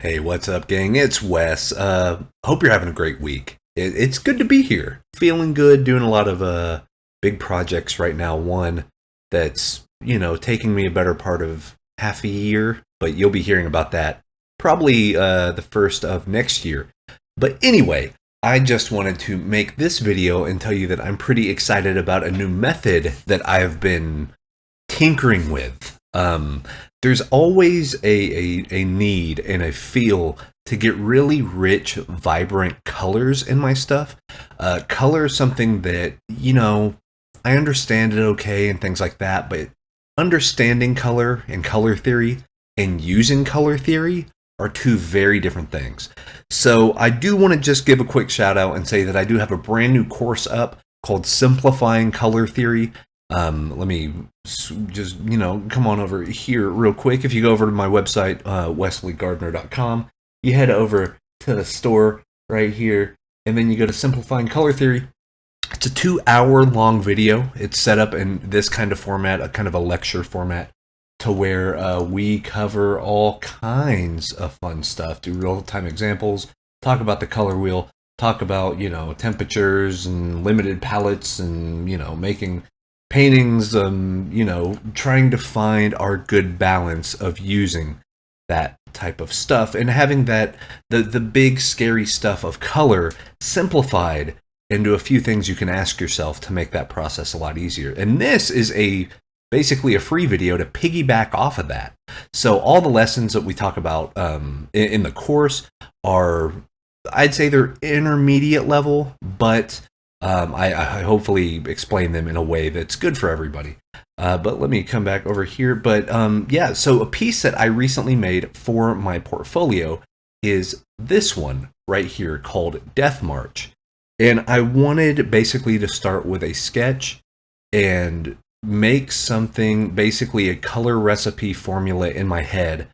Hey, what's up, gang? It's Wes. Hope you're having a great week. It's good to be here. Feeling good, doing a lot of big projects right now. One that's, taking me a better part of half a year, but you'll be hearing about that probably the first of next year. But anyway, I just wanted to make this video and tell you that I'm pretty excited about a new method that I've been tinkering with. There's always a need and a feel to get really rich, vibrant colors in my stuff. Color is something that, I understand it okay and things like that, but understanding color and color theory and using color theory are two very different things. So I do want to just give a quick shout out and say that I do have a brand new course up called Simplifying Color Theory. Let me just, come on over here real quick. If you go over to my website, wesleygardner.com, you head over to the store right here, and then you go to Simplifying Color Theory. It's a 2-hour long video. It's set up in this kind of format, a kind of a lecture format, to where we cover all kinds of fun stuff, do real-time examples, talk about the color wheel, talk about, temperatures and limited palettes and, making paintings, trying to find our good balance of using that type of stuff and having that the big scary stuff of color simplified into a few things you can ask yourself to make that process a lot easier. And this is basically a free video to piggyback off of that. So all the lessons that we talk about in the course are, I'd say they're intermediate level, but I hopefully explain them in a way that's good for everybody. But let me come back over here. But yeah, so a piece that I recently made for my portfolio is this one right here called Death March. And I wanted basically to start with a sketch and make something, basically a color recipe formula in my head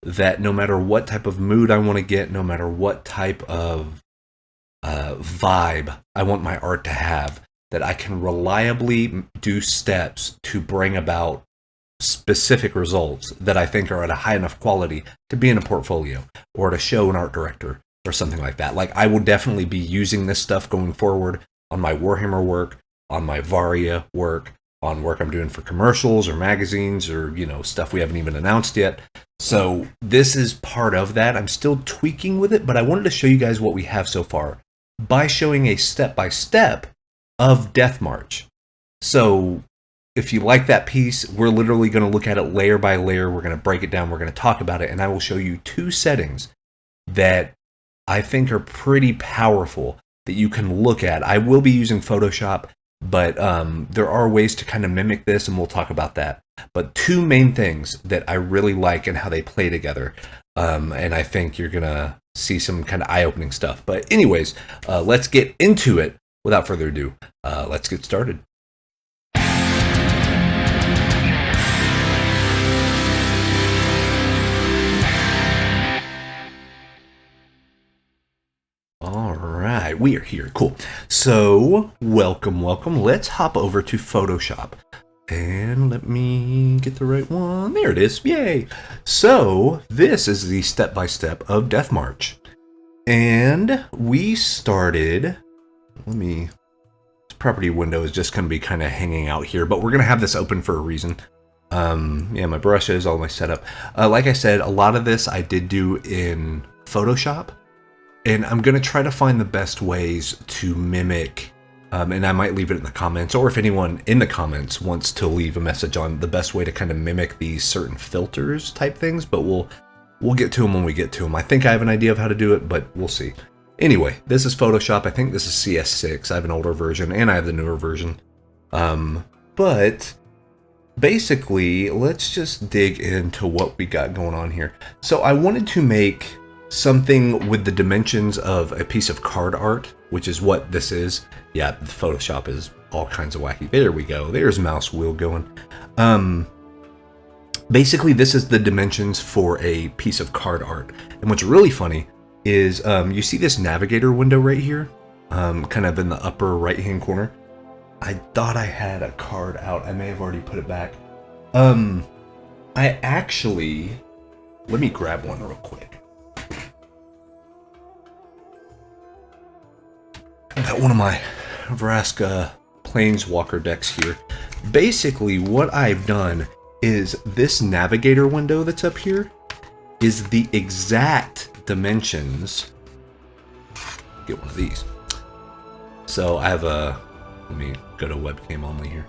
that no matter what type of mood I want to get, no matter what type of vibe I want my art to have, that I can reliably do steps to bring about specific results that I think are at a high enough quality to be in a portfolio or to show an art director or something like that. Like, I will definitely be using this stuff going forward on my Warhammer work, on my Varia work, on work I'm doing for commercials or magazines or, stuff we haven't even announced yet. So this is part of that. I'm still tweaking with it, but I wanted to show you guys what we have so far by showing a step-by-step of Death March. So if you like that piece, we're literally going to look at it layer by layer. We're going to break it down. We're going to talk about it. And I will show you 2 settings that I think are pretty powerful that you can look at. I will be using Photoshop, but there are ways to kind of mimic this, and we'll talk about that. But 2 main things that I really like and how they play together. And I think you're going to see some kind of eye-opening stuff. But anyways, let's get into it. Without further ado, let's get started. All right, we are here. Cool. So, welcome. Let's hop over to Photoshop. And let me get the right one. There it is. Yay. So, this is the step-by-step of Death March. And we started... this property window is just going to be kind of hanging out here, but we're going to have this open for a reason. Yeah, my brushes, all my setup. Like I said, a lot of this I did do in Photoshop. And I'm going to try to find the best ways to mimic, and I might leave it in the comments, or if anyone in the comments wants to leave a message on the best way to kind of mimic these certain filters type things, but we'll get to them when we get to them. I think I have an idea of how to do it, but we'll see. Anyway, this is Photoshop. I think this is CS6. I have an older version, and I have the newer version. But basically, let's just dig into what we got going on here. So I wanted to make something with the dimensions of a piece of card art, which is what this is. Yeah, the Photoshop is all kinds of wacky. There we go. There's mouse wheel going. Basically, this is the dimensions for a piece of card art. And what's really funny is you see this navigator window right here, kind of in the upper right-hand corner. I thought I had a card out. I may have already put it back. I actually... Let me grab one real quick. Got one of my Vraska Planeswalker decks here. Basically, what I've done is this navigator window that's up here is the exact dimensions. Get one of these. So I have let me go to webcam only here.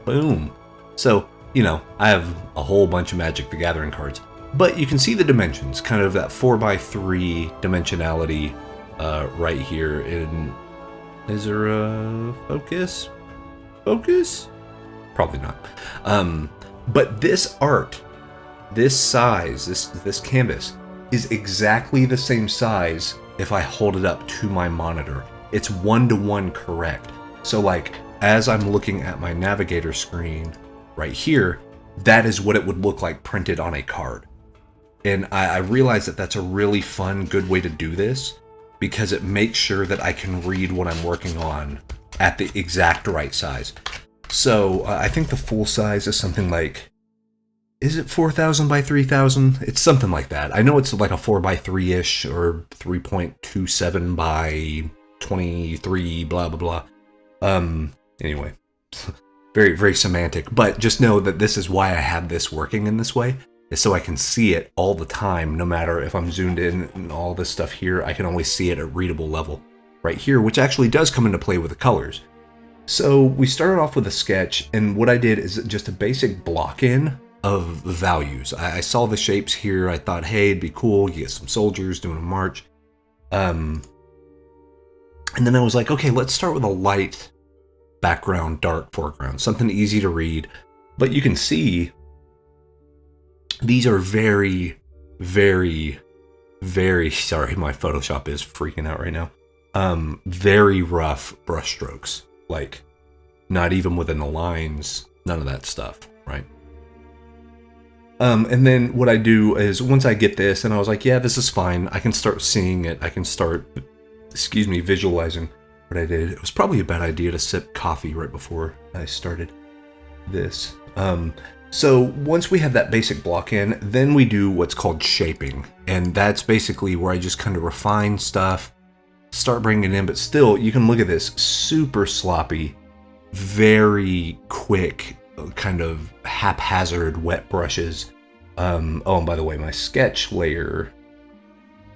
Boom. So, you know, I have a whole bunch of Magic the Gathering cards, but you can see the dimensions, kind of that 4x3 dimensionality right here. Is there a focus? Focus? Probably not. But this art, this size, this canvas is exactly the same size if I hold it up to my monitor. It's 1-to-1 correct. So like, as I'm looking at my navigator screen right here, that is what it would look like printed on a card. And I realize that that's a really fun, good way to do this, because it makes sure that I can read what I'm working on at the exact right size. So I think the full size is something like, is it 4,000 by 3,000? It's something like that. I know it's like a 4x3-ish or 3.27 by 23, blah, blah, blah. Anyway, very, very semantic, but just know that this is why I have this working in this way, is so I can see it all the time, no matter if I'm zoomed in and all this stuff here, I can always see it at readable level right here, which actually does come into play with the colors. So we started off with a sketch, and what I did is just a basic block in of values. I saw the shapes here. I thought, hey, it'd be cool. You get some soldiers doing a march. And then I was like, okay, let's start with a light background, dark foreground, something easy to read. But you can see these are very, very, very, sorry, my Photoshop is freaking out right now. Very rough brush strokes, like not even within the lines, none of that stuff, right? And then what I do is once I get this and I was like, yeah, this is fine. I can start seeing it. I can start, visualizing what I did. It was probably a bad idea to sip coffee right before I started this. So once we have that basic block in, then we do what's called shaping. And that's basically where I just kind of refine stuff, start bringing it in, but still you can look at this super sloppy, very quick, kind of haphazard wet brushes. Oh, and by the way, my sketch layer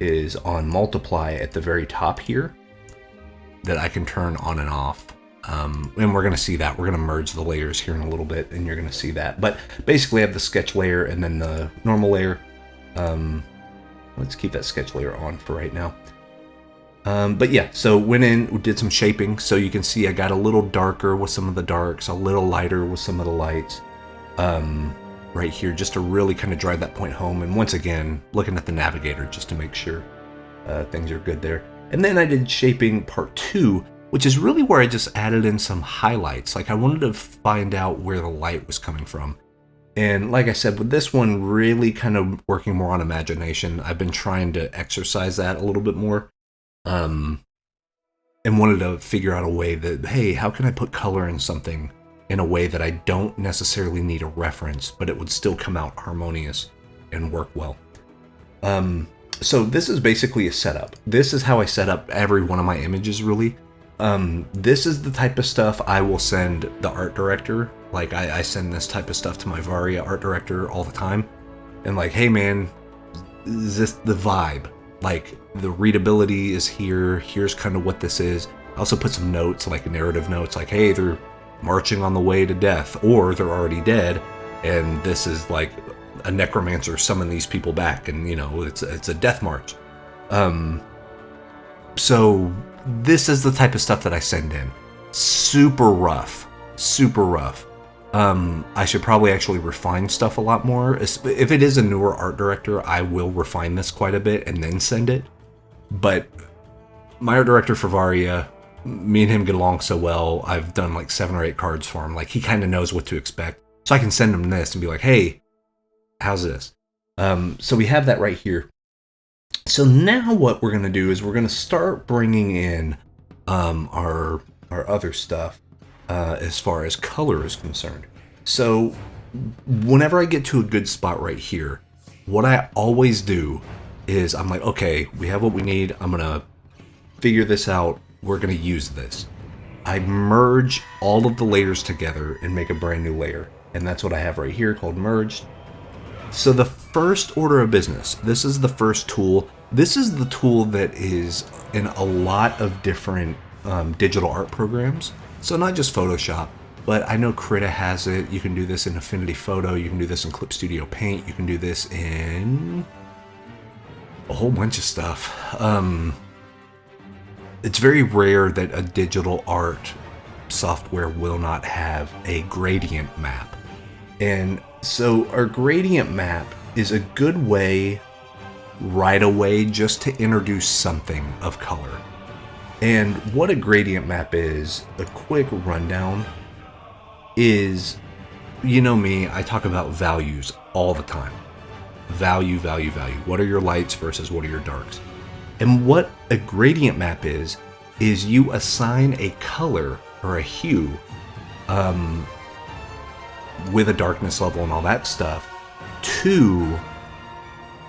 is on multiply at the very top here that I can turn on and off. And we're going to see that. We're going to merge the layers here in a little bit, and you're going to see that. But basically I have the sketch layer and then the normal layer. Let's keep that sketch layer on for right now. But yeah, so went in, did some shaping. So you can see I got a little darker with some of the darks, a little lighter with some of the lights. Right here, just to really kind of drive that point home. And once again, looking at the navigator just to make sure things are good there. And then I did shaping part 2, which is really where I just added in some highlights. Like I wanted to find out where the light was coming from. And like I said, with this one, really kind of working more on imagination. I've been trying to exercise that a little bit more. And wanted to figure out a way that, hey, how can I put color in something in a way that I don't necessarily need a reference, but it would still come out harmonious and work well. So this is basically a setup. This is how I set up every one of my images, really. This is the type of stuff I will send the art director. Like I send this type of stuff to my Varia art director all the time. And like, hey man, is this the vibe? Like the readability is here. Here's kind of what this is. I also put some notes, like narrative notes, like, hey, they're marching on the way to death, or they're already dead. And this is like a necromancer summon these people back, and you know, it's a death march. So this is the type of stuff that I send in. Super rough, super rough. I should probably actually refine stuff a lot more. If it is a newer art director, I will refine this quite a bit and then send it. But my art director for Varia, me and him get along so well. I've done like 7 or 8 cards for him. Like he kind of knows what to expect. So I can send him this and be like, hey, how's this? So we have that right here. So now what we're going to do is we're going to start bringing in our other stuff as far as color is concerned. So whenever I get to a good spot right here, what I always do is I'm like, okay, we have what we need. I'm going to figure this out we're going to use this. I merge all of the layers together and make a brand new layer. And that's what I have right here called merged. So the first order of business, this is the first tool. This is the tool that is in a lot of different digital art programs. So not just Photoshop, but I know Krita has it. You can do this in Affinity Photo. You can do this in Clip Studio Paint. You can do this in a whole bunch of stuff. It's very rare that a digital art software will not have a gradient map. And so our gradient map is a good way right away just to introduce something of color. And what a gradient map is, a quick rundown, is, you know me, I talk about values all the time. Value, value, value. What are your lights versus what are your darks? And what a gradient map is you assign a color or a hue with a darkness level and all that stuff to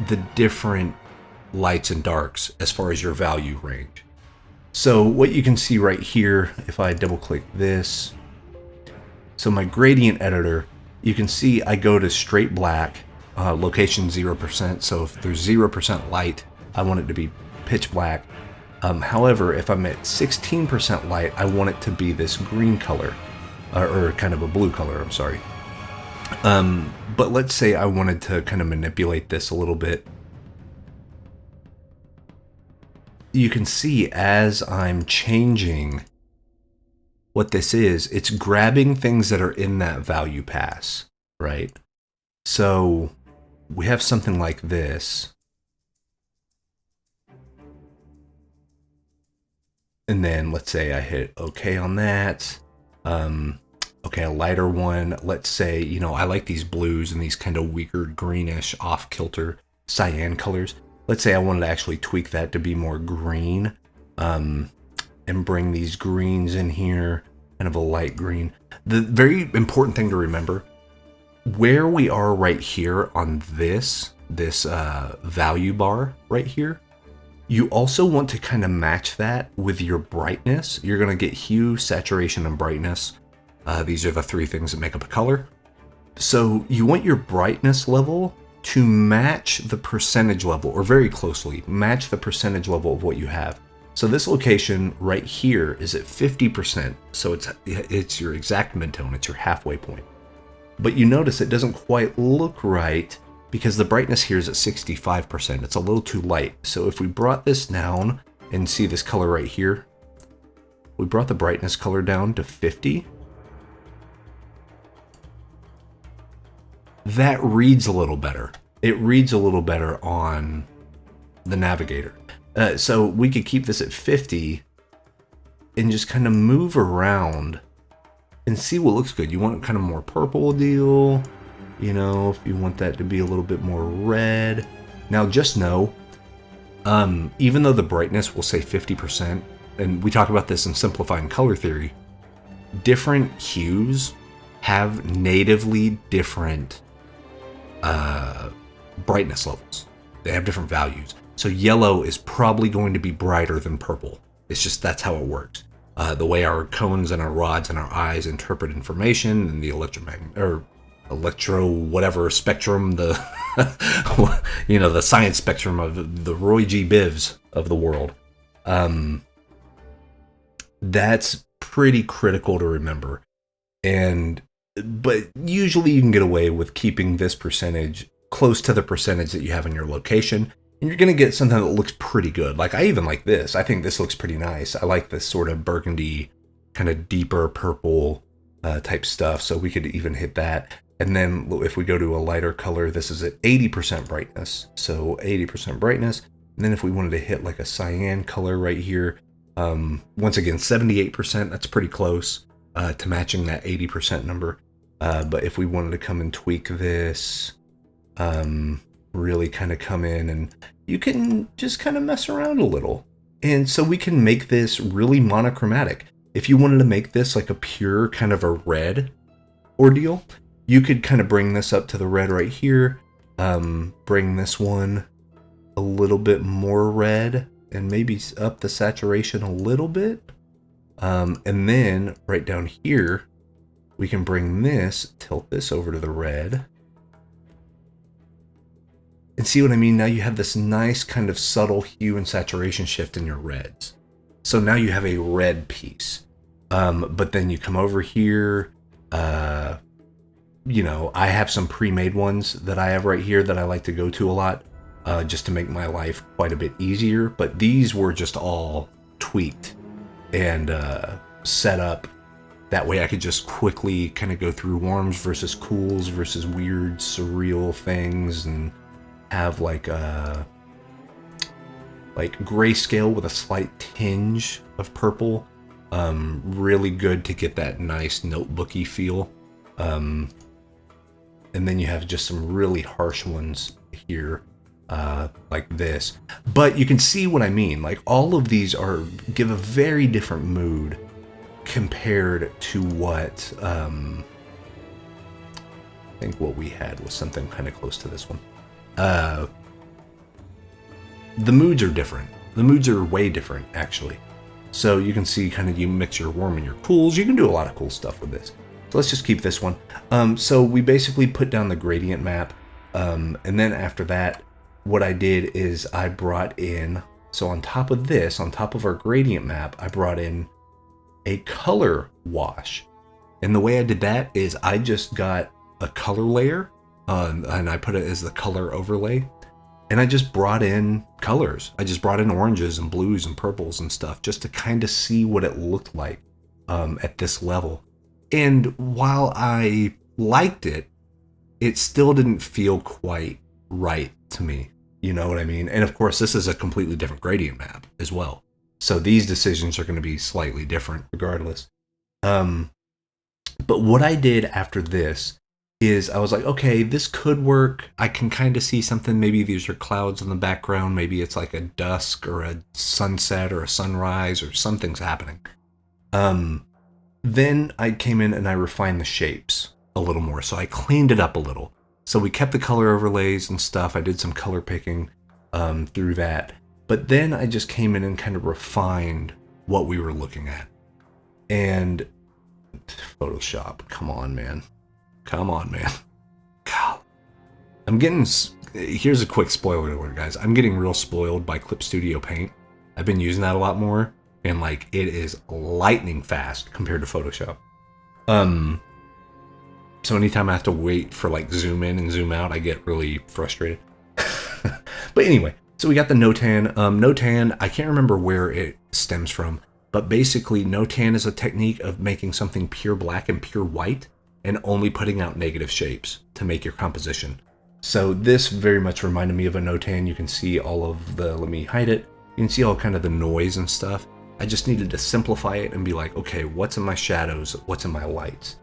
the different lights and darks as far as your value range. So what you can see right here, if I double click this, so my gradient editor, you can see I go to straight black, location 0%. So if there's 0% light, I want it to be pitch black. However, if I'm at 16% light, I want it to be this green color, or kind of a blue color, I'm sorry. But let's say I wanted to kind of manipulate this a little bit. You can see as I'm changing what this is, it's grabbing things that are in that value pass, right? So we have something like this. And then let's say I hit OK on that. Okay, a lighter one. Let's say, you know, I like these blues and these kind of weaker greenish off-kilter cyan colors. Let's say I wanted to actually tweak that to be more green, and bring these greens in here, kind of a light green. The very important thing to remember, where we are right here on this value bar right here, you also want to kind of match that with your brightness. You're going to get hue, saturation, and brightness. These are the three things that make up a color. So you want your brightness level to match the percentage level, or very closely match the percentage level of what you have. So this location right here is at 50%. So it's your exact midtone. It's your halfway point. But you notice it doesn't quite look right because the brightness here is at 65%. It's a little too light. So if we brought this down and see this color right here, we brought the brightness color down to 50. That reads a little better. It reads a little better on the navigator. So we could keep this at 50 and just kind of move around and see what looks good. You want kind of more purple deal, you know, if you want that to be a little bit more red. Now just know, even though the brightness will say 50%, and we talk about this in simplifying color theory, different hues have natively different brightness levels. They have different values. So yellow is probably going to be brighter than purple. It's just, that's how it works. The way our cones and our rods and our eyes interpret information, and the electro whatever spectrum, the you know, the science spectrum of the Roy G. Bivs of the world. That's pretty critical to remember. But usually you can get away with keeping this percentage close to the percentage that you have in your location, and you're going to get something that looks pretty good. Like, I even like this. I think this looks pretty nice. I like this sort of burgundy, kind of deeper purple type stuff, so we could even hit that. And then if we go to a lighter color, this is at 80% brightness. So 80% brightness. And then if we wanted to hit like a cyan color right here, once again, 78%, that's pretty close to matching that 80% number. But if we wanted to come and tweak this, really kind of come in, and you can just kind of mess around a little. And so we can make this really monochromatic. If you wanted to make this like a pure kind of a red ordeal, you could kind of bring this up to the red right here, bring this one a little bit more red, and maybe up the saturation a little bit. And then right down here, we can bring this, tilt this over to the red. And see what I mean? Now you have this nice kind of subtle hue and saturation shift in your reds. So now you have a red piece. But then you come over here, you know, I have some pre-made ones that I have right here that I like to go to a lot, just to make my life quite a bit easier. But these were just all tweaked and set up. That way I could just quickly kind of go through warms versus cools versus weird, surreal things and have like grayscale with a slight tinge of purple. Really good to get that nice notebooky feel. And then you have just some really harsh ones here, like this. But you can see what I mean. Like all of these give a very different mood compared to what I think what we had was something kind of close to this one. The moods are different. The moods are way different, actually. So you can see kind of you mix your warm and your cools. You can do a lot of cool stuff with this. So let's just keep this one. So we basically put down the gradient map. And then after that, what I did is I brought in, so on top of this, on top of our gradient map, I brought in a color wash. And the way I did that is I just got a color layer and I put it as the color overlay. And I just brought in colors. I just brought in oranges and blues and purples and stuff just to kind of see what it looked like at this level. And while I liked it, it still didn't feel quite right to me. You know what I mean? And of course, this is a completely different gradient map as well. So these decisions are going to be slightly different regardless. But what I did after this is I was like, okay, this could work. I can kind of see something. Maybe these are clouds in the background. Maybe it's like a dusk or a sunset or a sunrise or something's happening. Then I came in and I refined the shapes a little more. So I cleaned it up a little. So we kept the color overlays and stuff. I did some color picking through that. But then I just came in and kind of refined what we were looking at. And Photoshop, come on, man. Come on, man. God. Here's a quick spoiler alert, guys. I'm getting real spoiled by Clip Studio Paint. I've been using that a lot more. And like, it is lightning fast compared to Photoshop. So anytime I have to wait for like zoom in and zoom out, I get really frustrated. But anyway, so we got the Notan. Notan, I can't remember where it stems from, but basically Notan is a technique of making something pure black and pure white and only putting out negative shapes to make your composition. So this very much reminded me of a Notan. You can see all of the, let me hide it. You can see all kind of the noise and stuff. I just needed to simplify it and be like, okay, what's in my shadows? What's in my lights?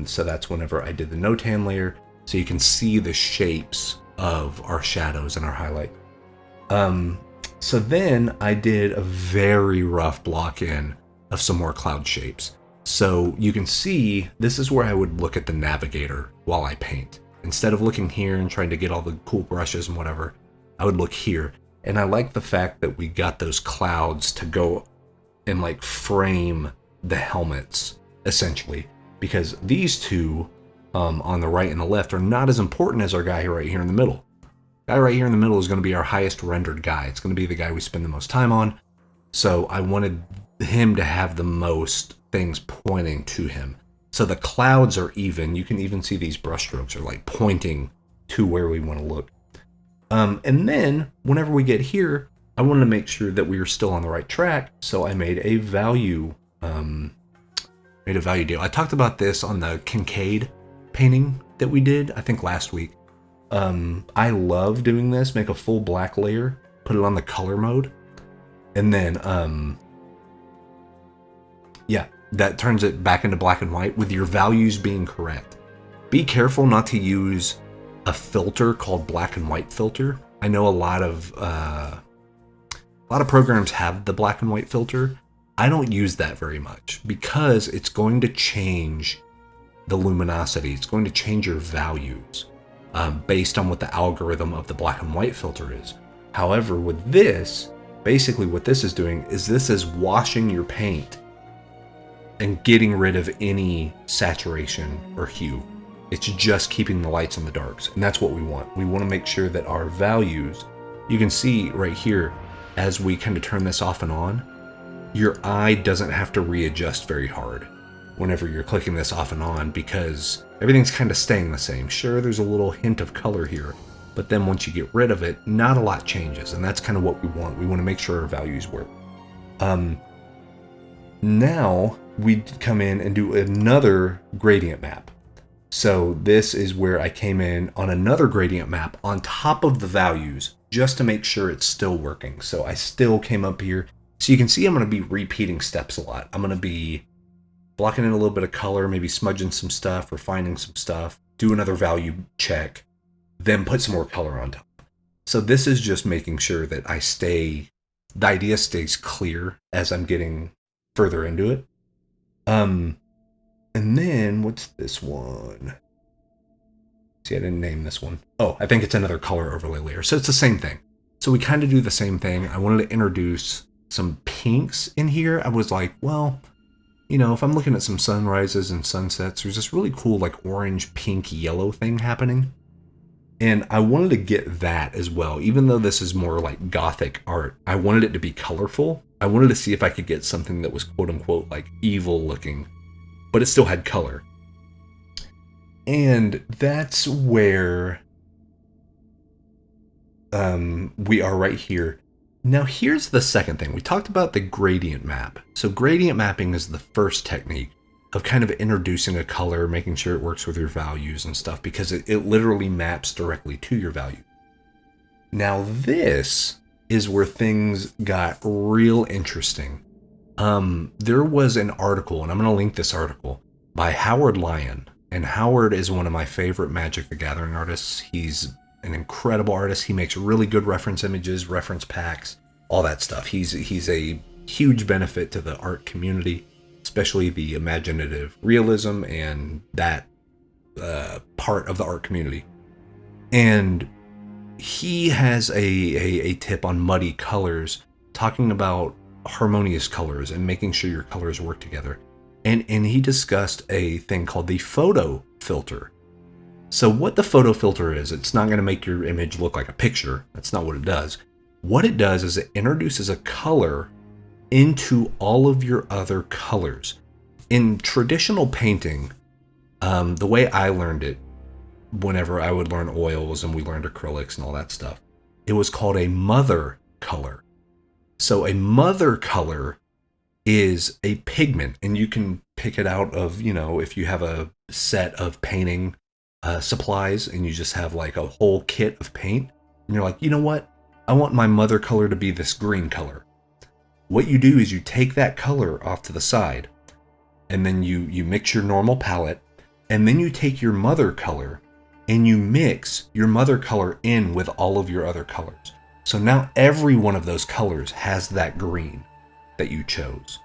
So that's whenever I did the Notan layer. So you can see the shapes of our shadows and our highlight. So then I did a very rough block in of some more cloud shapes. So you can see, this is where I would look at the navigator while I paint. Instead of looking here and trying to get all the cool brushes and whatever, I would look here. And I like the fact that we got those clouds to go and like frame the helmets, essentially. Because these two on the right and the left are not as important as our guy right here in the middle. Guy right here in the middle is going to be our highest rendered guy. It's going to be the guy we spend the most time on. So I wanted him to have the most things pointing to him. So the clouds are even. You can even see these brush strokes are like pointing to where we want to look. And then whenever we get here, I wanted to make sure that we were still on the right track. So I made a value deal. I talked about this on the Kincaid painting that we did, I think last week. I love doing this. Make a full black layer, put it on the color mode, and then yeah, that turns it back into black and white with your values being correct. Be careful not to use a filter called black and white filter. I know a lot of programs have the black and white filter. I don't use that very much because it's going to change the luminosity. It's going to change your values based on what the algorithm of the black and white filter is. However, with this, basically what this is doing is this is washing your paint and getting rid of any saturation or hue. It's just keeping the lights and the darks, and that's what we want. We want to make sure that our values, you can see right here, as we kind of turn this off and on, your eye doesn't have to readjust very hard whenever you're clicking this off and on, because everything's kind of staying the same. Sure, there's a little hint of color here, but then once you get rid of it, not a lot changes, and that's kind of what we want. We want to make sure our values work. Now we come in and do another gradient map. So this is where I came in on another gradient map on top of the values just to make sure it's still working. So I still came up here. So you can see I'm going to be repeating steps a lot. I'm going to be blocking in a little bit of color, maybe smudging some stuff, refining some stuff, do another value check, then put some more color on top. So this is just making sure that the idea stays clear as I'm getting further into it. And then what's this one? See, I didn't name this one. Oh, I think it's another color overlay layer. So it's the same thing. So we kind of do the same thing. I wanted to introduce some pinks in here. I was like, well, you know, if I'm looking at some sunrises and sunsets, there's this really cool like orange, pink, yellow thing happening. And I wanted to get that as well. Even though this is more like gothic art, I wanted it to be colorful. I wanted to see if I could get something that was quote unquote like evil looking, but it still had color. And that's where we are right here. Now here's the second thing. We talked about the gradient map. So gradient mapping is the first technique of kind of introducing a color, making sure it works with your values and stuff, because it literally maps directly to your value. Now this is where things got real interesting. There was an article, and I'm going to link this article, by Howard Lyon. And Howard is one of my favorite Magic the Gathering artists. He's an incredible artist. He makes really good reference images, reference packs, all that stuff. He's a huge benefit to the art community, especially the imaginative realism and that part of the art community. And he has a tip on muddy colors, talking about harmonious colors and making sure your colors work together. And he discussed a thing called the photo filter. So what the photo filter is, it's not going to make your image look like a picture. That's not what it does. What it does is it introduces a color into all of your other colors. In traditional painting, the way I learned it, whenever I would learn oils and we learned acrylics and all that stuff, it was called a mother color. So a mother color is a pigment, and you can pick it out of, you know, if you have a set of painting supplies and you just have like a whole kit of paint and you're like, you know what, I want my mother color to be this green color. What you do is you take that color off to the side, and then you mix your normal palette, and then you take your mother color and you mix your mother color in with all of your other colors. So now every one of those colors has that green that you chose.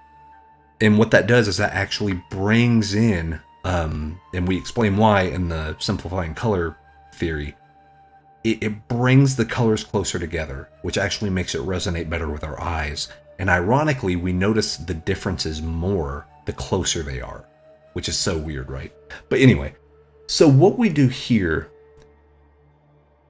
And what that does is that actually brings in, and we explain why in the simplifying color theory, it brings the colors closer together, which actually makes it resonate better with our eyes. And ironically, we notice the differences more the closer they are, which is so weird, right? But anyway, so what we do here,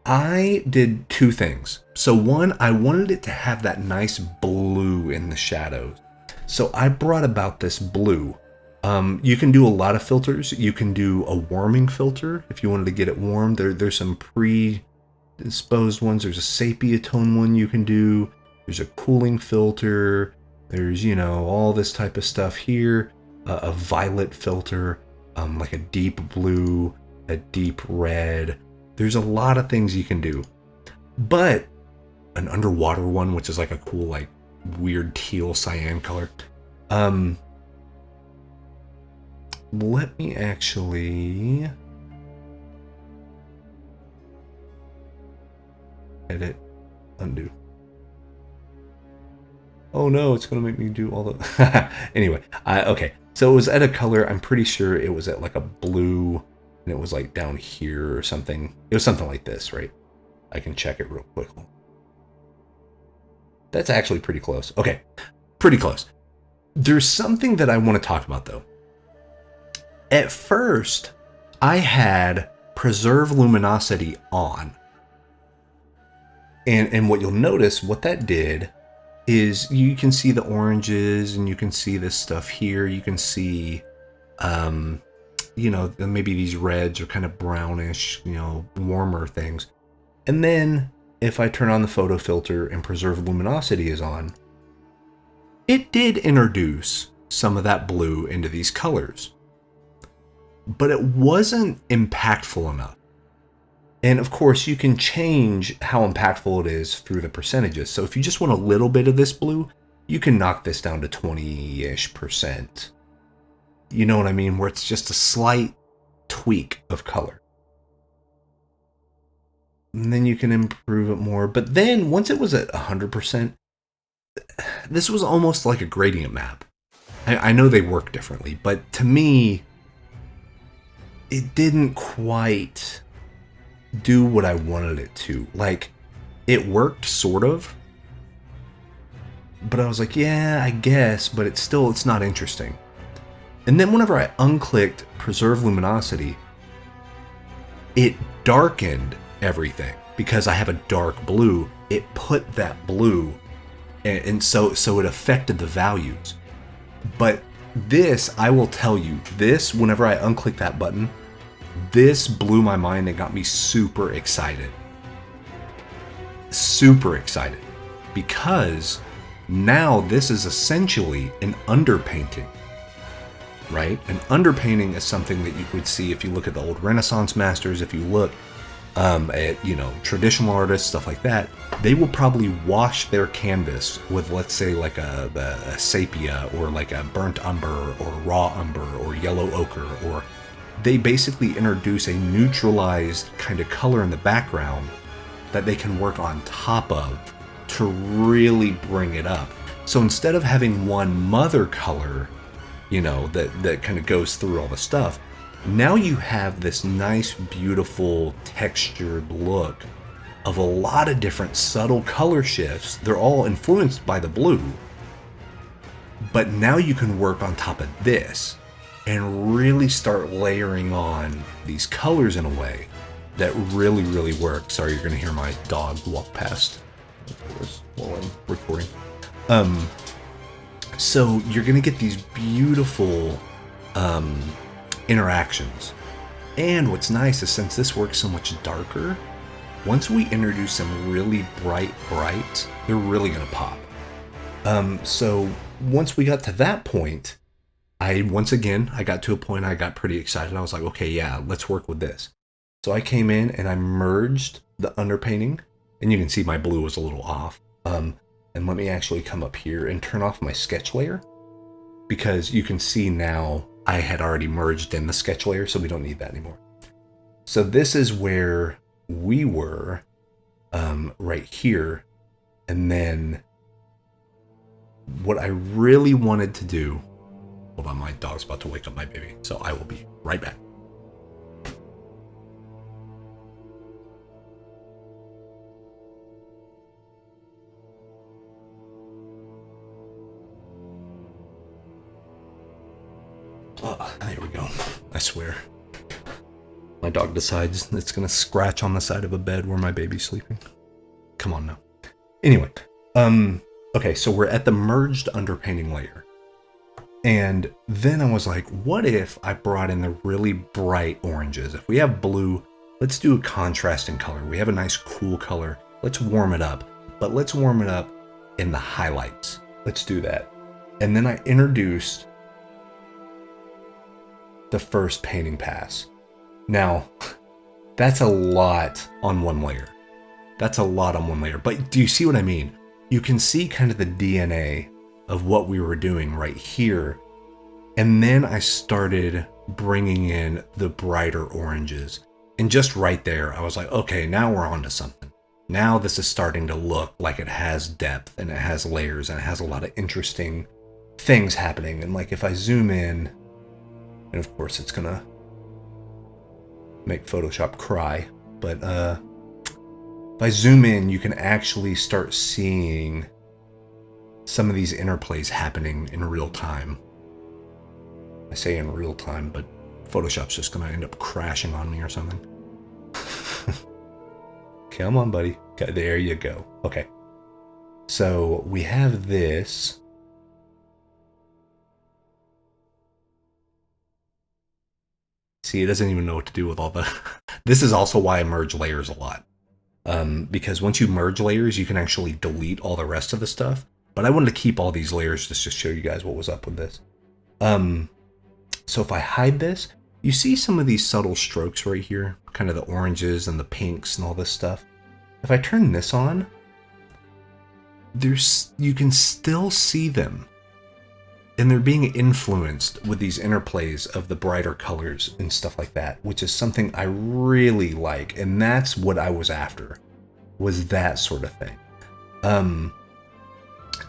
I did two things. So one, I wanted it to have that nice blue in the shadows. So I brought about this blue. You can do a lot of filters. You can do a warming filter if you wanted to get it warm. There's some predisposed ones. There's a sepia tone one you can do. There's a cooling filter. There's, you know, all this type of stuff here. A violet filter, like a deep blue, a deep red. There's a lot of things you can do. But an underwater one, which is like a cool, like weird teal cyan color. Let me actually edit, undo. Oh no, it's gonna make me do all the anyway. Okay, so it was at a color, I'm pretty sure it was at like a blue, and it was like down here or something. It was something like this, right? I can check it real quickly. That's actually pretty close. Okay, pretty close. There's something that I want to talk about, though. At first, I had preserve luminosity on. And what you'll notice, what that did is you can see the oranges and you can see this stuff here. You can see, maybe these reds are kind of brownish, warmer things. And then if I turn on the photo filter and preserve luminosity is on, it did introduce some of that blue into these colors. But it wasn't impactful enough. And of course, you can change how impactful it is through the percentages. So if you just want a little bit of this blue, you can knock this down to 20-ish%. You know what I mean? Where it's just a slight tweak of color. And then you can improve it more. But then once it was at 100%, this was almost like a gradient map. I know they work differently, but to me, it didn't quite do what I wanted it to. Like, it worked sort of, but I was like, yeah, I guess, but it's not interesting. And then whenever I unclicked preserve luminosity, it darkened everything because I have a dark blue. It put that blue, and so it affected the values. But this, I will tell you, this, whenever I unclick that button, this blew my mind and got me super excited. Super excited. Because now this is essentially an underpainting, right? An underpainting is something that you would see if you look at the old Renaissance masters, if you look at, traditional artists, stuff like that. They will probably wash their canvas with, let's say, like a sepia or like a burnt umber or raw umber or yellow ochre, or they basically introduce a neutralized kind of color in the background that they can work on top of to really bring it up. So instead of having one mother color, that kind of goes through all the stuff, now you have this nice, beautiful, textured look of a lot of different subtle color shifts. They're all influenced by the blue. But now you can work on top of this and really start layering on these colors in a way that really, really works. Sorry, you're going to hear my dog walk past while I'm recording. So you're going to get these beautiful interactions. And what's nice is, since this works so much darker, once we introduce some really bright, they're really going to pop. So once we got to that point, I got to a point I got pretty excited. I was like, okay, yeah, let's work with this. So I came in and I merged the underpainting, and you can see my blue was a little off. And let me actually come up here and turn off my sketch layer, because you can see now I had already merged in the sketch layer, so we don't need that anymore. So this is where we were, right here. And then what I really wanted to do, hold on, my dog's about to wake up my baby, so I will be right back. Oh, there we go. I swear. My dog decides it's going to scratch on the side of a bed where my baby's sleeping. Come on now. Anyway, okay, so we're at the merged underpainting layer. And then I was like, what if I brought in the really bright oranges? If we have blue, let's do a contrasting color. We have a nice cool color. Let's warm it up. But let's warm it up in the highlights. Let's do that. And then I introduced the first painting pass. Now, that's a lot on one layer. But do you see what I mean? You can see kind of the DNA of what we were doing right here. And then I started bringing in the brighter oranges. And just right there, I was like, okay, now we're on to something. Now this is starting to look like it has depth and it has layers and it has a lot of interesting things happening. And like if I zoom in, and of course it's gonna make Photoshop cry, but if I zoom in, you can actually start seeing some of these interplays happening in real time. I say in real time, but Photoshop's just gonna end up crashing on me or something. Come on, buddy. Okay, there you go. Okay. So we have this. See, it doesn't even know what to do with all the... This is also why I merge layers a lot. Because once you merge layers, you can actually delete all the rest of the stuff. But I wanted to keep all these layers just to show you guys what was up with this. So if I hide this, you see some of these subtle strokes right here, kind of the oranges and the pinks and all this stuff. If I turn this on, you can still see them. And they're being influenced with these interplays of the brighter colors and stuff like that, which is something I really like. And that's what I was after, was that sort of thing.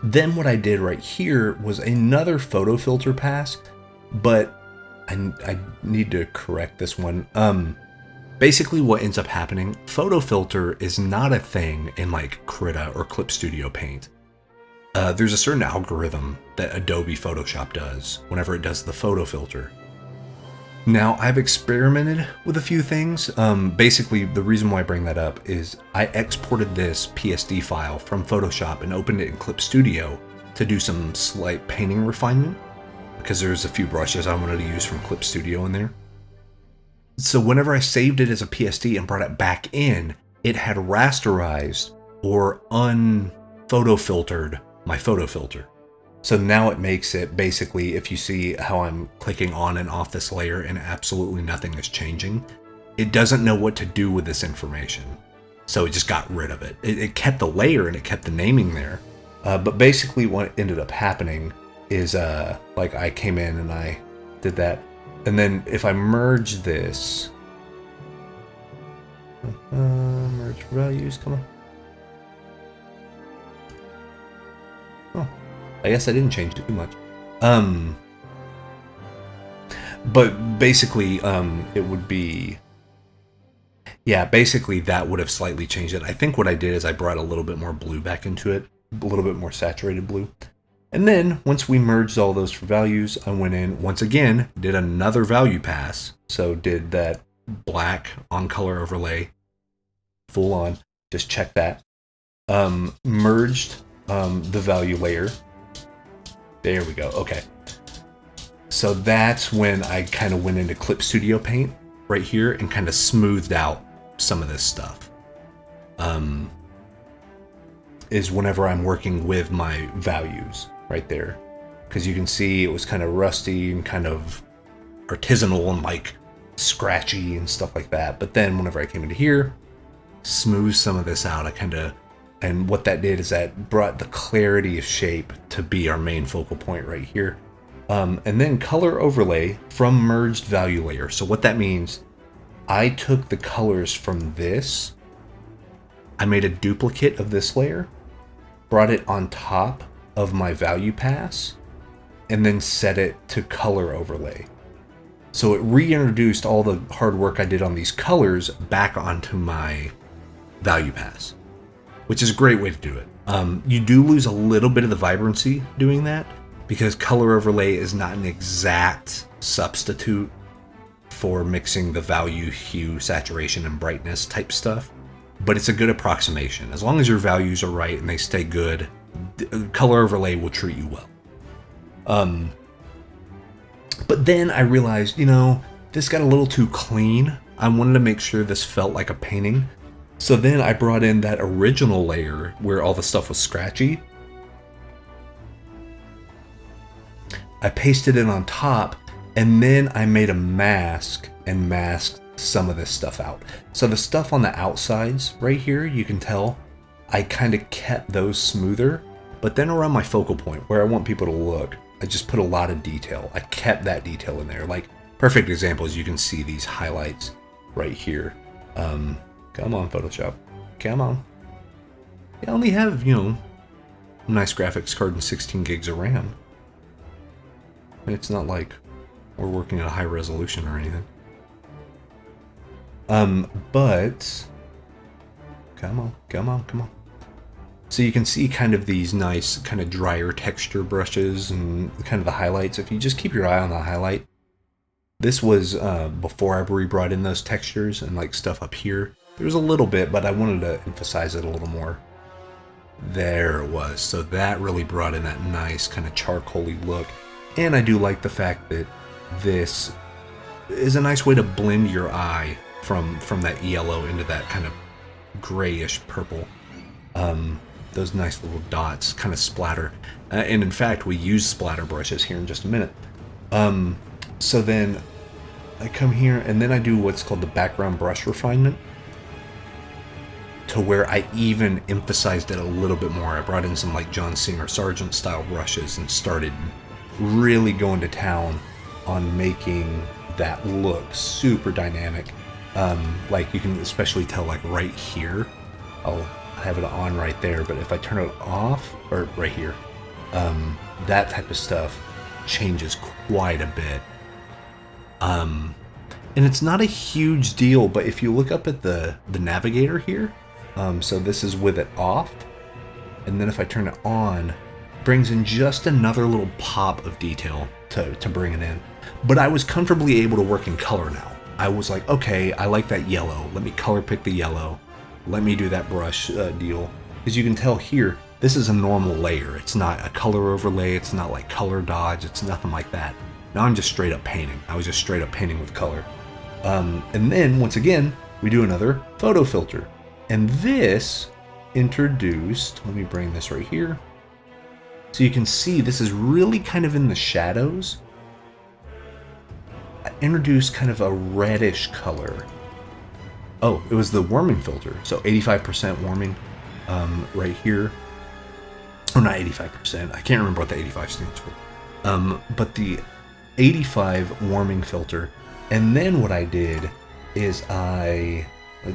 Then what I did right here was another photo filter pass, but I need to correct this one. Basically what ends up happening, photo filter is not a thing in like Krita or Clip Studio Paint. There's a certain algorithm that Adobe Photoshop does whenever it does the photo filter. Now, I've experimented with a few things. Basically, the reason why I bring that up is I exported this PSD file from Photoshop and opened it in Clip Studio to do some slight painting refinement, because there's a few brushes I wanted to use from Clip Studio in there. So whenever I saved it as a PSD and brought it back in, it had rasterized or unphoto filtered my photo filter. So now it makes it basically, if you see how I'm clicking on and off this layer and absolutely nothing is changing, it doesn't know what to do with this information. So it just got rid of it. It kept the layer and it kept the naming there. But basically what ended up happening is like I came in and I did that. And then if I merge this, merge values, come on. Oh, I guess I didn't change it too much. But basically, it would be, yeah, basically that would have slightly changed it. I think what I did is I brought a little bit more blue back into it, a little bit more saturated blue. And then once we merged all those for values, I went in once again, did another value pass. So did that black on color overlay, full on, just check that. Merged the value layer. There we go. Okay. So that's when I kind of went into Clip Studio Paint right here and kind of smoothed out some of this stuff. Is whenever I'm working with my values right there, because you can see it was kind of rusty and kind of artisanal and like scratchy and stuff like that. But then whenever I came into here, smooth some of this out. And what that did is that brought the clarity of shape to be our main focal point right here. And then color overlay from merged value layer. So what that means, I took the colors from this, I made a duplicate of this layer, brought it on top of my value pass, and then set it to color overlay. So it reintroduced all the hard work I did on these colors back onto my value pass, which is a great way to do it. You do lose a little bit of the vibrancy doing that, because color overlay is not an exact substitute for mixing the value, hue, saturation, and brightness type stuff. But it's a good approximation. As long as your values are right and they stay good, color overlay will treat you well. But then I realized, this got a little too clean. I wanted to make sure this felt like a painting. So then I brought in that original layer where all the stuff was scratchy. I pasted it on top, and then I made a mask and masked some of this stuff out. So the stuff on the outsides right here, you can tell I kind of kept those smoother, but then around my focal point where I want people to look, I just put a lot of detail. I kept that detail in there. Like, perfect example is you can see these highlights right here. Come on, Photoshop. Come on. I only have, nice graphics card and 16 gigs of RAM. And it's not like we're working at a high resolution or anything. But come on. So you can see kind of these nice kind of drier texture brushes and kind of the highlights. If you just keep your eye on the highlight, this was before I brought in those textures and like stuff up here. There was a little bit, but I wanted to emphasize it a little more. There it was. So that really brought in that nice kind of charcoaly look. And I do like the fact that this is a nice way to blend your eye from that yellow into that kind of grayish purple. Those nice little dots kind of splatter. And in fact, we use splatter brushes here in just a minute. So then I come here and then I do what's called the background brush refinement, to where I even emphasized it a little bit more. I brought in some like John Singer Sargent style brushes and started really going to town on making that look super dynamic. Like you can especially tell like right here, I'll have it on right there, but if I turn it off, or right here, that type of stuff changes quite a bit. And it's not a huge deal, but if you look up at the navigator here, so this is with it off, and then if I turn it on, it brings in just another little pop of detail to bring it in. But I was comfortably able to work in color now. I was like, okay, I like that yellow. Let me color pick the yellow. Let me do that brush deal. As you can tell here, this is a normal layer. It's not a color overlay. It's not like color dodge. It's nothing like that. Now I'm just straight up painting. I was just straight up painting with color. And then, once again, we do another photo filter. And this introduced, let me bring this right here. So you can see this is really kind of in the shadows. I introduced kind of a reddish color. Oh, it was the warming filter. So 85% warming right here. Oh, not 85%. I can't remember what the 85 stands for. But the 85 warming filter. And then what I did is let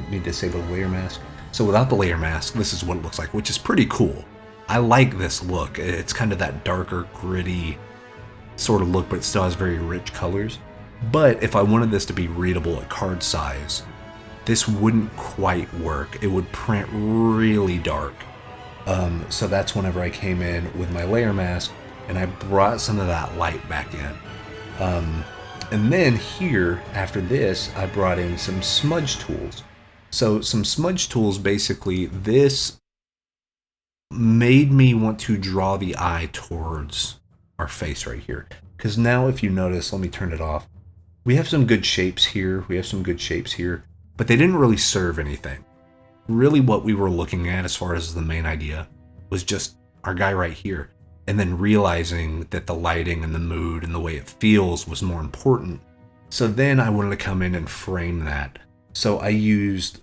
me disable the layer mask. So without the layer mask, this is what it looks like, which is pretty cool. I like this look. It's kind of that darker, gritty sort of look, but it still has very rich colors. But if I wanted this to be readable at card size, this wouldn't quite work. It would print really dark. So that's whenever I came in with my layer mask and I brought some of that light back in. And then here, after this, I brought in some smudge tools. So some smudge tools, basically, this made me want to draw the eye towards our face right here. Because now if you notice, let me turn it off. We have some good shapes here. But they didn't really serve anything. Really what we were looking at as far as the main idea was just our guy right here. And then realizing that the lighting and the mood and the way it feels was more important. So then I wanted to come in and frame that. So I used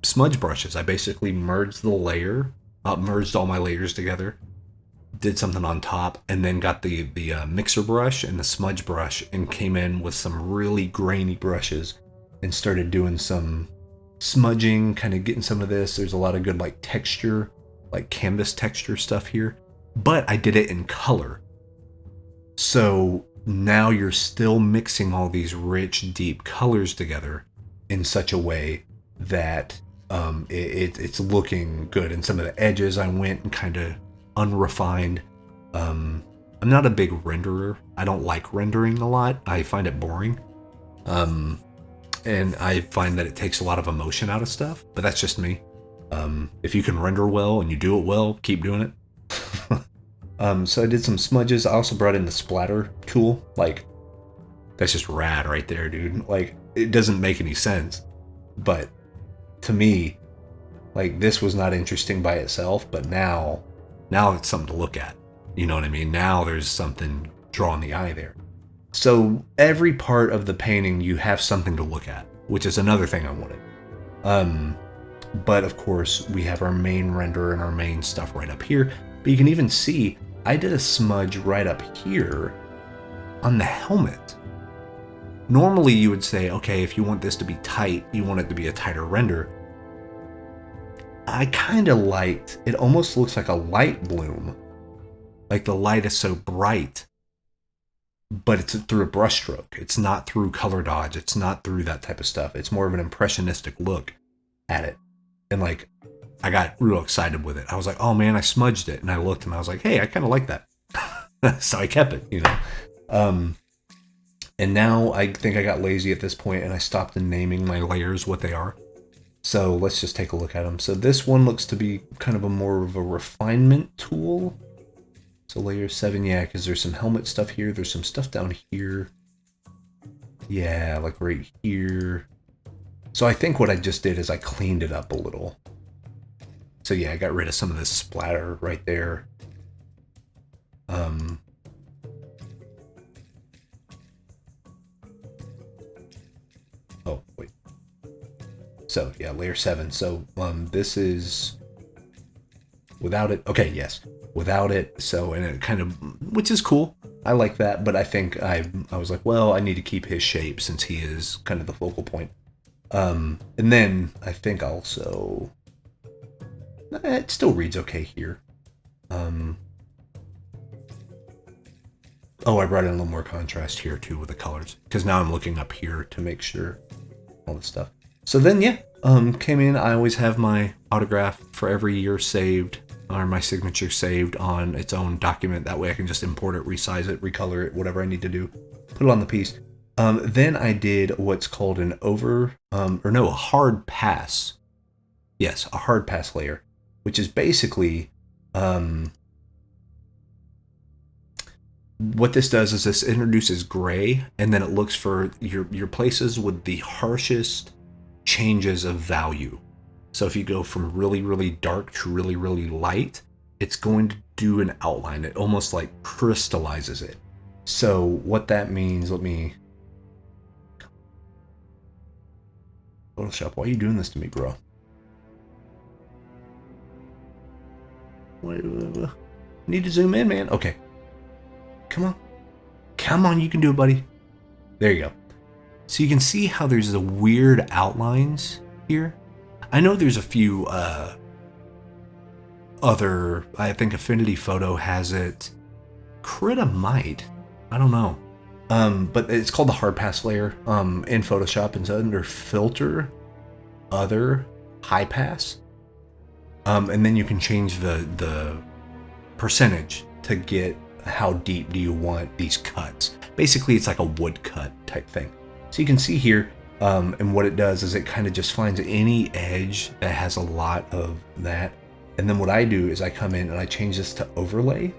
smudge brushes. I basically merged merged all my layers together, did something on top, and then got the mixer brush and the smudge brush and came in with some really grainy brushes and started doing some smudging, kind of getting some of this. There's a lot of good like texture, like canvas texture stuff here. But I did it in color. So now you're still mixing all these rich, deep colors together in such a way that it's looking good. And some of the edges I went and kind of unrefined. I'm not a big renderer. I don't like rendering a lot. I find it boring. And I find that it takes a lot of emotion out of stuff, but that's just me. If you can render well and you do it well, keep doing it. So I did some smudges. I also brought in the splatter tool. Like, that's just rad right there, dude. Like, it doesn't make any sense. But to me, like, this was not interesting by itself, but now it's something to look at. You know what I mean? Now there's something drawing the eye there. So every part of the painting, you have something to look at, which is another thing I wanted. But of course, we have our main render and our main stuff right up here. But you can even see, I did a smudge right up here on the helmet. Normally you would say, okay, if you want this to be tight, you want it to be a tighter render. I kind of liked, it almost looks like a light bloom. Like the light is so bright, but it's through a brush stroke. It's not through color dodge. It's not through that type of stuff. It's more of an impressionistic look at it. And like, I got real excited with it. I was like, oh man, I smudged it. And I looked and I was like, hey, I kind of like that. So I kept it, you know. And now I think I got lazy at this point and I stopped naming my layers what they are. So let's just take a look at them. So this one looks to be kind of a more of a refinement tool. So layer 7, yeah, because there's some helmet stuff here. There's some stuff down here. Yeah, like right here. So I think what I just did is I cleaned it up a little. So yeah, I got rid of some of this splatter right there. Oh, wait. So yeah, layer 7. So this is without it. Okay, yes, without it. So, and it kind of, which is cool. I like that, but I think I was like, well, I need to keep his shape since he is kind of the focal point. And then I think also, it still reads okay here. Oh, I brought in a little more contrast here too with the colors, because now I'm looking up here to make sure all this stuff. So then, yeah, came in. I always have my autograph for every year saved, or my signature saved on its own document. That way I can just import it, resize it, recolor it, whatever I need to do, put it on the piece. Then I did what's called an a hard pass. Yes, a hard pass layer, which is basically, what this does is this introduces gray, and then it looks for your places with the harshest changes of value. So if you go from really, really dark to really, really light, it's going to do an outline. It almost like crystallizes it. So what that means, let me... Photoshop, why are you doing this to me, bro? Need to zoom in, man. Okay. Come on. Come on, you can do it, buddy. There you go. So you can see how there's the weird outlines here. I know there's a few other, I think Affinity Photo has it. Krita might. I don't know. But it's called the hard pass layer in Photoshop, and it's under filter, other, high pass. And then you can change the percentage to get how deep do you want these cuts. Basically, it's like a wood cut type thing. So you can see here, and what it does is it kind of just finds any edge that has a lot of that. And then what I do is I come in and I change this to overlay.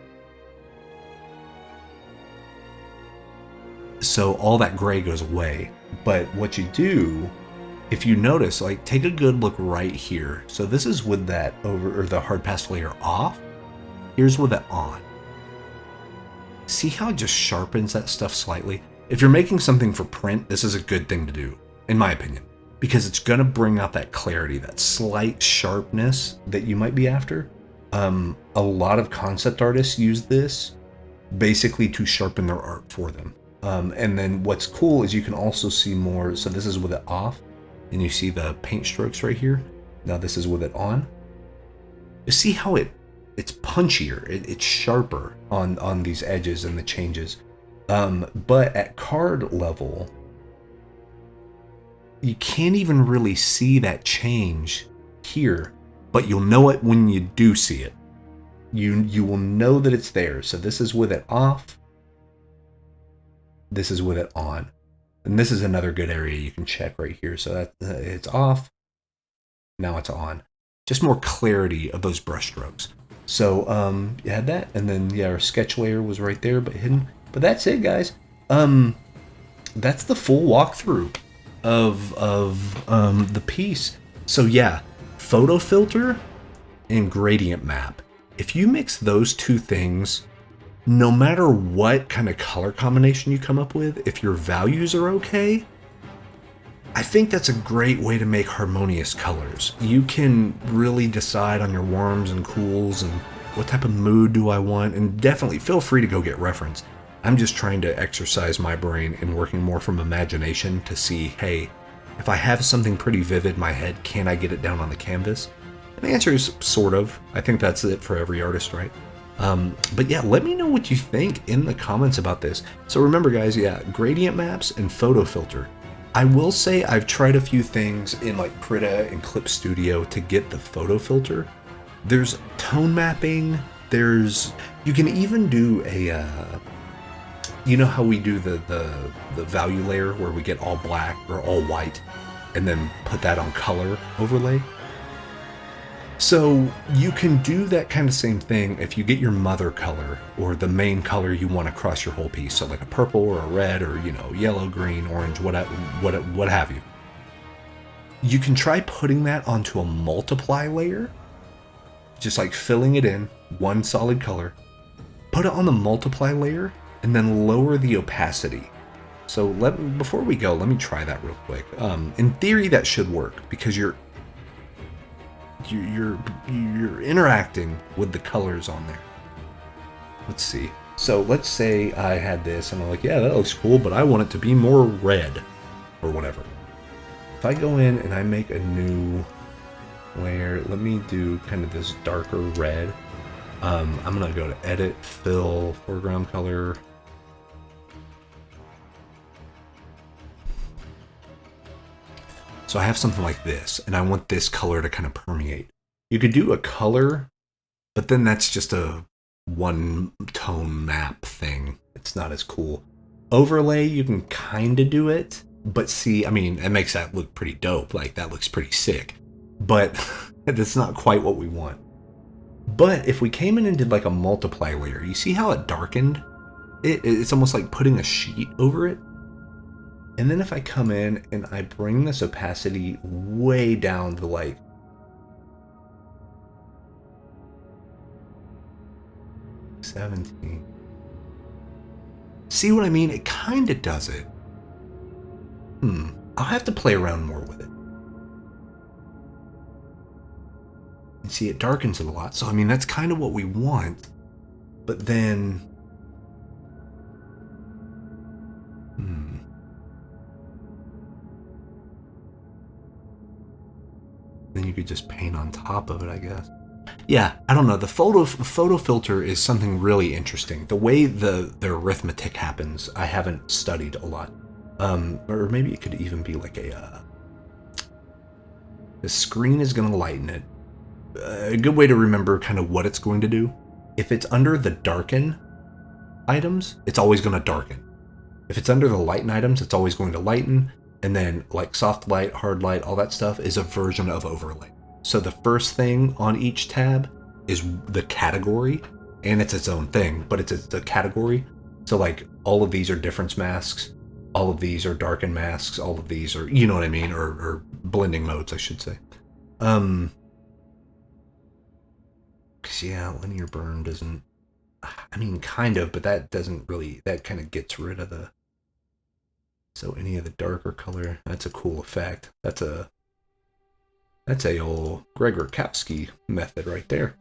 So all that gray goes away. But what you do, if you notice, like take a good look right here. So this is with that over, or the hard pass layer off. Here's with it on. See how it just sharpens that stuff slightly? If you're making something for print, this is a good thing to do, in my opinion, because it's going to bring out that clarity, that slight sharpness that you might be after. A lot of concept artists use this basically to sharpen their art for them. And then what's cool is you can also see more. So this is with it off, and you see the paint strokes right here. Now this is with it on. You see how it's punchier, it's sharper on these edges and the changes. But at card level, you can't even really see that change here, but you'll know it when you do see it. You will know that it's there. So this is with it off. This is with it on. And this is another good area you can check right here. So that it's off. Now it's on. Just more clarity of those brush strokes. So you had that, and then yeah, our sketch layer was right there, but hidden. But that's it, guys. That's the full walkthrough of the piece. So yeah, photo filter and gradient map. If you mix those two things, no matter what kind of color combination you come up with, if your values are okay, I think that's a great way to make harmonious colors. You can really decide on your warms and cools and what type of mood do I want, and definitely feel free to go get reference. I'm just trying to exercise my brain and working more from imagination to see, hey, if I have something pretty vivid in my head, can I get it down on the canvas? And the answer is sort of. I think that's it for every artist, right? But yeah, let me know what you think in the comments about this. So remember guys, yeah, gradient maps and photo filter. I will say I've tried a few things in like Krita and Clip Studio to get the photo filter. There's tone mapping. You can even do a, you know how we do the value layer where we get all black or all white and then put that on color overlay? So you can do that kind of same thing if you get your mother color or the main color you want across your whole piece. So like a purple or a red or, yellow, green, orange, what have you. You can try putting that onto a multiply layer, just like filling it in, one solid color. Put it on the multiply layer and then lower the opacity. So before we go, let me try that real quick. In theory, that should work because you're interacting with the colors on there. Let's see. So let's say I had this and I'm like, yeah, that looks cool, but I want it to be more red or whatever. If I go in and I make a new layer, let me do kind of this darker red. I'm gonna go to edit, fill, foreground color. So I have something like this, and I want this color to kind of permeate. You could do a color, but then that's just a one tone map thing. It's not as cool. Overlay, you can kind of do it, but see, I mean, it makes that look pretty dope. Like, that looks pretty sick. But that's not quite what we want. But if we came in and did like a multiply layer, you see how it darkened? It's almost like putting a sheet over it. And then if I come in and I bring this opacity way down to like 17. See what I mean? It kind of does it. I'll have to play around more with it. And see, it darkens it a lot. So, I mean, that's kind of what we want. But then... Then you could just paint on top of it, I guess. Yeah, I don't know. The photo filter is something really interesting. The way the arithmetic happens, I haven't studied a lot. Or maybe it could even be like the screen is going to lighten it. A good way to remember kind of what it's going to do. If it's under the darken items, it's always going to darken. If it's under the lighten items, it's always going to lighten. And then like soft light, hard light, all that stuff is a version of overlay. So the first thing on each tab is the category, and it's its own thing, but it's a category. So like all of these are difference masks, all of these are darken masks, all of these are, you know what I mean, or blending modes, I should say. Cause yeah, linear burn doesn't, I mean, kind of, but that doesn't really, that kind of gets rid of the, so any of the darker color, that's a cool effect. That's a old Gregor Kapsky method right there.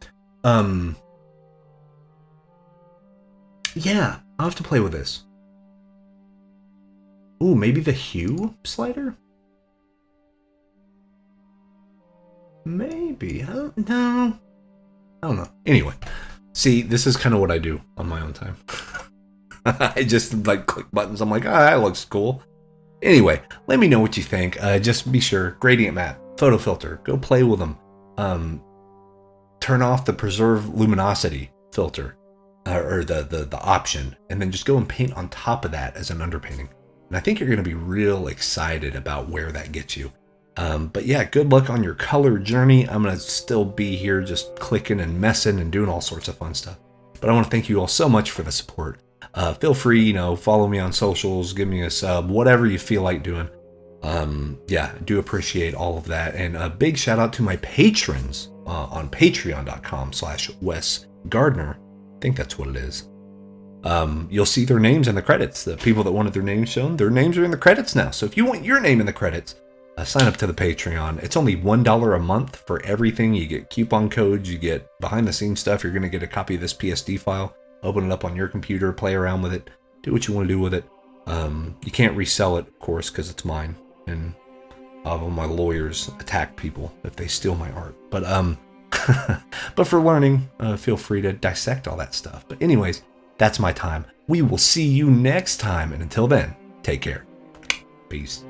Yeah, I'll have to play with this. Ooh, maybe the hue slider? Maybe. No. I don't know. Anyway, see, this is kind of what I do on my own time. I just like click buttons. I'm like, that looks cool. Anyway, let me know what you think. Just be sure, gradient map, photo filter, go play with them. Turn off the preserve luminosity filter, or the option, and then just go and paint on top of that as an underpainting. And I think you're going to be real excited about where that gets you. But yeah, good luck on your color journey. I'm going to still be here just clicking and messing and doing all sorts of fun stuff. But I want to thank you all so much for the support. Feel free, follow me on socials, give me a sub, whatever you feel like doing. Yeah, I do appreciate all of that. And a big shout out to my patrons on patreon.com/Wes Gardner. I think that's what it is. You'll see their names in the credits. The people that wanted their names shown, their names are in the credits now. So if you want your name in the credits, sign up to the Patreon. It's only $1 a month for everything. You get coupon codes, you get behind the scenes stuff. You're going to get a copy of this PSD file. Open it up on your computer, play around with it, do what you want to do with it. You can't resell it, of course, because it's mine. And all my lawyers attack people if they steal my art. But but for learning, feel free to dissect all that stuff. But anyways, that's my time. We will see you next time. And until then, take care. Peace.